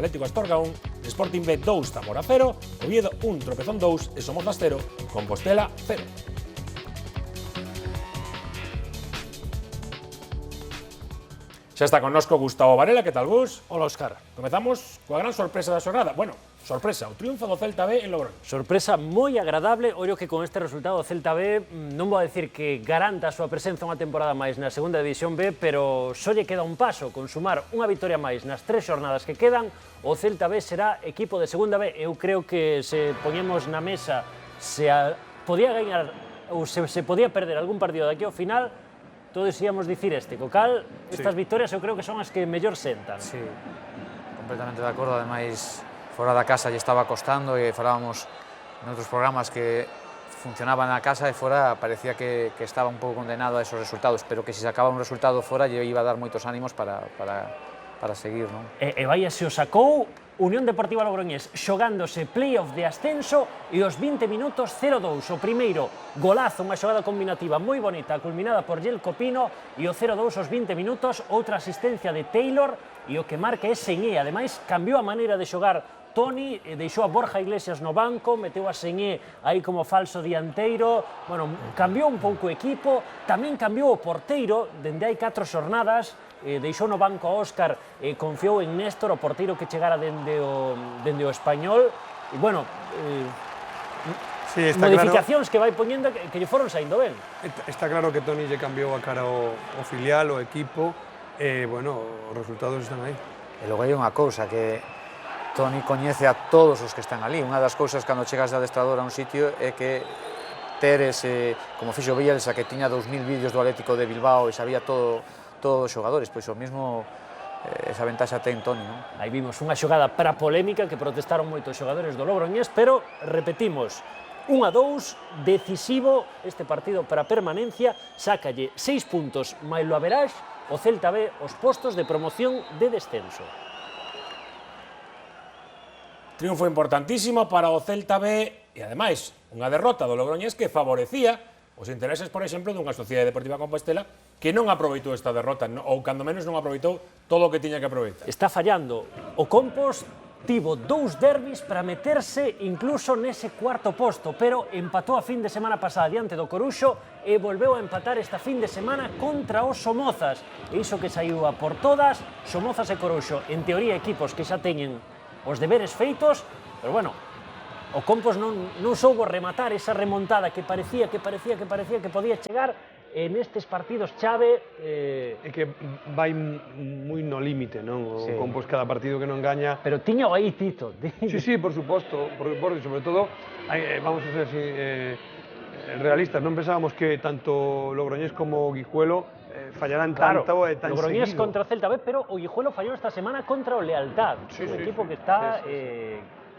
Atlético Astorga 1, Sporting B 2, Zamora 0, Oviedo 1, Tropezón 2 e Somozas 0, Compostela 0. Xa está connosco Gustavo Varela, que tal, Gus? Hola, Óscar. Comezamos coa gran sorpresa da xornada. Bueno, sorpresa, o triunfo do Celta B en Logroño. Sorpresa moi agradable, ollo que con este resultado o Celta B non vou a decir que garanta a súa presenza unha temporada máis na segunda división B, pero só lle queda un paso, con sumar unha vitoria máis nas 3 xornadas que quedan, o Celta B será equipo de segunda B. Eu creo que se poñemos na mesa podía gañar ou se podía perder algún partido daqui ao final, todos íamos dicir este, co cal estas vitorias eu creo que son as que mellor sentan. Sí, completamente de acordo, ademais fora da casa lle estaba costando e falábamos en outros programas que funcionaba na casa e fora parecía que estaba un pouco condenado a esos resultados, pero que se sacaba un resultado fora lle iba a dar moitos ánimos para seguir, non? E vai se o sacou Unión Deportiva Logroñés xogándose playoff de ascenso e os 20 minutos 0-2. O primeiro golazo, unha xogada combinativa moi bonita, culminada por Jelko Pino, e o 0-2 os 20 minutos, outra asistencia de Taylor, e o que marca é Señé. Ademais, cambiou a maneira de xogar Toni, deixou a Borja Iglesias no banco, meteu a Señé aí como falso dianteiro, bueno, cambiou un pouco o equipo, tamén cambiou o porteiro, dende hai 4 xornadas, deixou no banco a Óscar, confiou en Néstor, o porteiro que chegara dende o Español, e bueno, modificacións que vai poñendo que lle foron saindo ben. Está claro que Toni lle cambiou a cara ao filial, ao equipo, e, bueno, os resultados están aí. E logo hai unha cousa que Toni coñece a todos os que están ali. Unha das cousas cando chegas de adestrador a un sitio é que teres, como fixo Bielsa, que tiña 2000 vídeos do Atlético de Bilbao e sabía todos os xogadores, pois o mismo esa ventaxa ten Toni, non? Aí vimos unha xogada para polémica que protestaron moitos xogadores do Logroñés, pero repetimos, 1-2, decisivo este partido para a permanencia, sácalle 6 puntos máis lo average, o Celta B os postos de promoción de descenso. Triunfo importantísimo para o Celta B e, ademais, unha derrota do Logroñés que favorecía os intereses, por exemplo, dunha Sociedade Deportiva Compostela que non aproveitou esta derrota, ou cando menos non aproveitou todo o que tiña que aproveitar. Está fallando. O Compos tivo 2 derbis para meterse incluso nese cuarto posto, pero empatou a fin de semana pasada diante do Coruxo e volveu a empatar esta fin de semana contra os Somozas. E iso que saiu a por todas, Somozas e Coruxo, en teoría equipos que xa teñen os deberes feitos, pero bueno, o Compos non soubo rematar esa remontada que parecía que podía chegar en estes partidos chave. É que vai moi no límite, non? O Compos cada partido que non gaña. Pero tiño aí, Tito. Sí, por suposto, sobre todo, vamos a ser así, realistas, non pensábamos que tanto Logroñés como Guijuelo fallarán tanto e tan seguido. Logroñés contra Celta B, pero o Guijuelo fallou esta semana contra o Lealtad, un equipo que está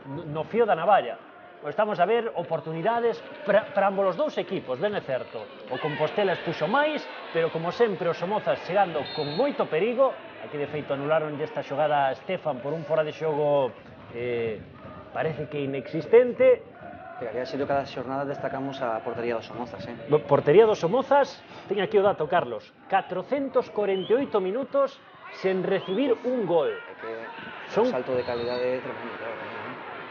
no fío da navalla. Estamos a ver oportunidades para ambos os dous equipos, ben é certo. O Compostela expuxo máis, pero como sempre os Somozas chegando con moito perigo. Aquí de feito anularon esta xogada a Estefan por un fora de xogo parece que inexistente. Pero había sido cada xornada destacamos a portería dos Somozas, Portería dos Somozas, teño aquí o dato, Carlos, 448 minutos sen recibir un gol. É que un salto de calidade tremendo, claro.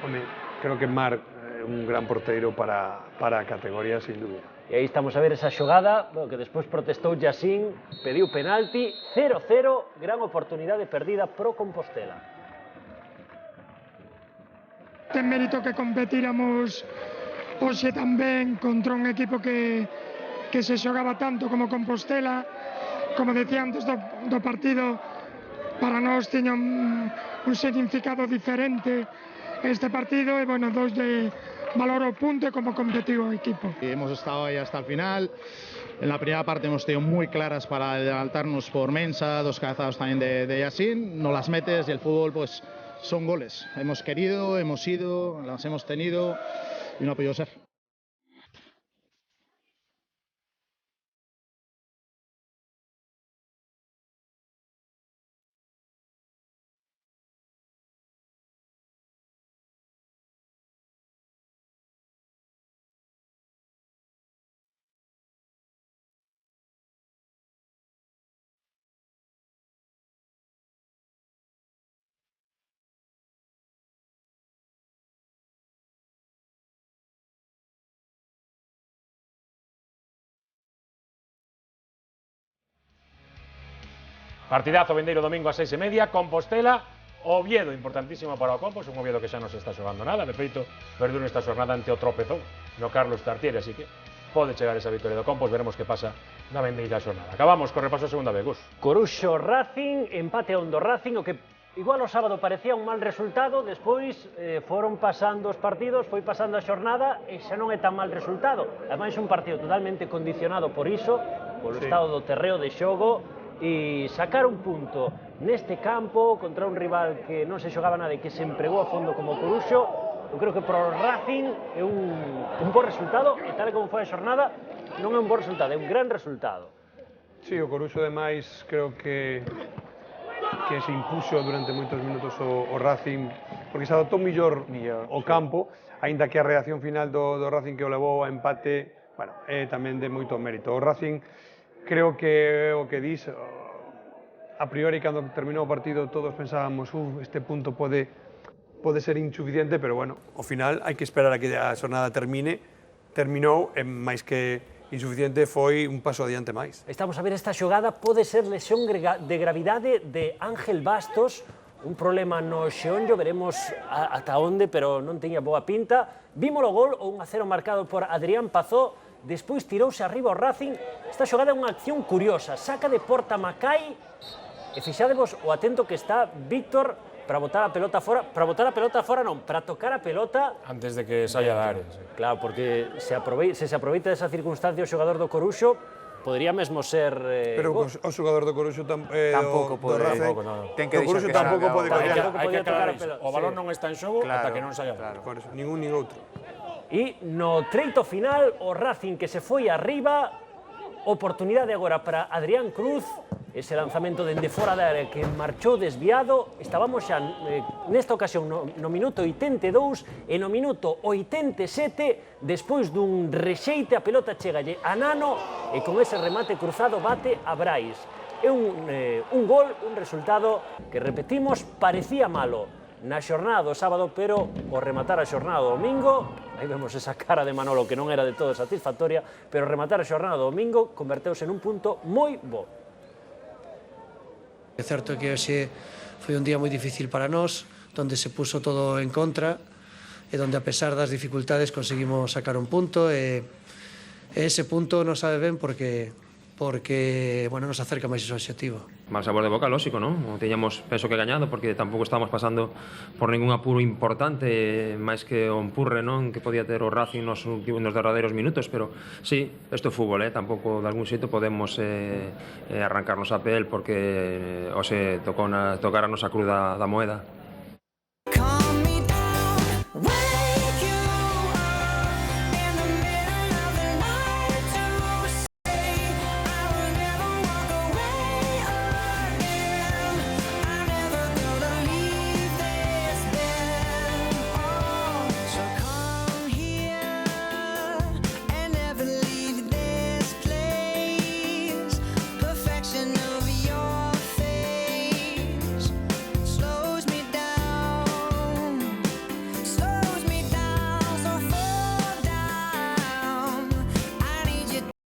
Home, creo que Marc é un gran porteiro para a categoría, sin dúbida. E aí estamos a ver esa xogada, que despois protestou Yacín, pediu penalti, 0-0, gran oportunidade perdida pro Compostela. Ten mérito que competíramos hoxe tamén contra un equipo que se xogaba tanto como Compostela. Como decía antes do partido, para nós tiña un significado diferente este partido e, bueno, dos de valor o punto e como competido o equipo. Hemos estado ahí hasta el final. En la primera parte hemos tenido muy claras para adelantarnos por Mensa, 2 cabezados también de Yacine. No las metes y el fútbol, pues, son goles. Hemos querido, hemos ido, las hemos tenido y no ha podido ser. Partidazo vindeiro domingo a 6:30, Compostela, Oviedo, importantísimo para o Compos, un Oviedo que xa non se está xogando nada, de feito, perdeu nesta xornada ante o tropezón no Carlos Tartiere, así que pode chegar esa victoria do Compos, veremos que pasa na vendeira xornada. Acabamos co repaso a segunda vez, Gus. Coruxo Racing, empate a un do Racing, o que igual o sábado parecía un mal resultado, despois foron pasando os partidos, foi pasando a xornada e xa non é tan mal resultado. Ademais, un partido totalmente condicionado por iso, polo estado do terreo de xogo, e sacar un punto neste campo contra un rival que non se xogaba nada e que se empregou a fondo como Coruxo, eu creo que para o Racing é un bo resultado, e tal como foi a xornada, non é un bo resultado, é un gran resultado. Sí, o Coruxo, ademais, creo que se impuxo durante moitos minutos o Racing, porque se adoptou mellor o campo, aínda que a reacción final do Racing que o levou a empate, bueno, é tamén de moito mérito. O Racing, creo que o que dis, a priori, cando terminou o partido, todos pensábamos, este punto pode ser insuficiente, pero bueno, ao final hai que esperar a que a xornada terminou, e máis que insuficiente, foi un paso adiante máis. Estamos a ver esta xogada, pode ser lesión de gravidade de Ángel Bastos, un problema no xeonllo, veremos ata onde, pero non tiña boa pinta. Vimos o gol, o 1-0 marcado por Adrián Pazó, despois tirouse arriba o Racing. Esta xogada é unha acción curiosa, saca de porta Macai, e fixadevos o atento que está Víctor para botar a pelota fora, para tocar a pelota Antes de que saia da área. Sí. Claro, porque se se aproveita desa circunstancia o xogador do Coruxo, podría mesmo ser... Pero o xogador do Coruxo tampouco pode, ten que Coruxo deixar que tampouco salga pode coller. Hai que aclarar iso. O balón non está en xogo ata que non saia. Por eso, ningún nin outro. E no treito final, o Racing que se foi arriba, oportunidade agora para Adrián Cruz, ese lanzamento dende fora da área que marchou desviado. Estábamos xa nesta ocasión no minuto 82 e no minuto 87, despois dun rexeite, a pelota chegalle a Nano e con ese remate cruzado bate a Brais. É un gol, un resultado que, repetimos, parecía malo na xornada do sábado, pero ao rematar a xornada do domingo, aí vemos esa cara de Manolo que non era de todo satisfactoria, pero rematar a xornada do domingo converteuse nun punto moi bo. É certo que hoxe foi un día moi difícil para nós, donde se puso todo en contra e donde, a pesar das dificultades, conseguimos sacar un punto, e ese punto nos sabe ben porque bueno, nos acerca máis ese objetivo. Mal sabor de boca, lógico, non? Teñamos, penso que gañado, porque tampouco estábamos pasando por ningún apuro importante, máis que o empurre, non? Que podía ter o Racing nos derradeiros minutos, pero sí, isto é fútbol, tampouco de algún xeito podemos arrancarnos a pel porque hoxe tocar a nosa cruda da moeda.